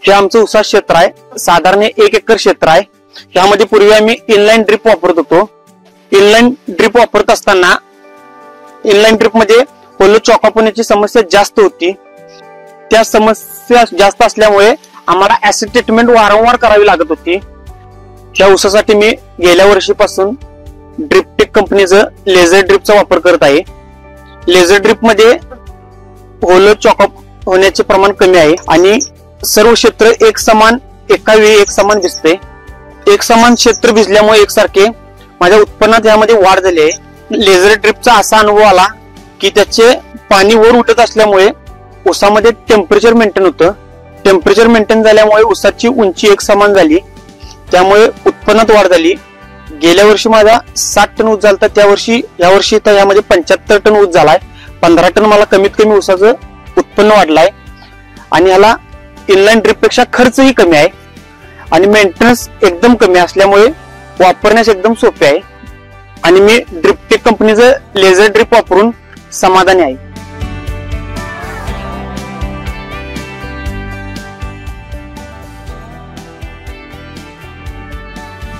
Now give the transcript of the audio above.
हे आमचं ऊसाचं क्षेत्र आहे, साधारण 1 एकर क्षेत्र आहे। यामध्ये पूर्वी आम्ही इनलाईन ड्रिप वापरत होतो। इनलाईन ड्रिप वापरत असताना इनलाईन ड्रिप मध्ये होलो चॉकअप होण्याची समस्या जास्त होती। त्या समस्या जास्त असल्यामुळे आम्हाला ऍसिड ट्रीटमेंट वारंवार करावी लागत होती। त्या ऊसासाठी मी गेल्या वर्षीपासून ड्रिपटेक कंपनीचं लेझर ड्रिपचा वापर करत आहे। लेझर ड्रिप मध्ये होलो चॉकअप होण्याचे प्रमाण कमी आहे आणि सर्व क्षेत्र एक समान एका वेळी एक समान दिसते। एक समान क्षेत्र भिजल्यामुळे एकसारखे माझ्या उत्पन्नात यामध्ये वाढ झाली आहे। लेझर ड्रिपचा असा अनुभव आला की त्याचे पाणी वर उठत असल्यामुळे ऊसामध्ये टेम्परेचर मेंटेन होतं। टेम्परेचर मेंटेन झाल्यामुळे ऊसाची उंची एक समान झाली, त्यामुळे उत्पन्नात वाढ झाली। गेल्या वर्षी माझा 60 टन ऊस झाला, यावर्षी तर यामध्ये 75 टन ऊस झालाय। 15 टन मला कमीत कमी ऊसाचं उत्पन्न वाढलाय आणि याला इनलाईन ड्रिप पेक्षा खर्चही कमी आहे आणि मेंटेनन्स एकदम कमी असल्यामुळे वापरण्यास एकदम सोपे आहे आणि मी ड्रिपटेक कंपनीचं लेझर ड्रिप वापरून समाधानी आहे।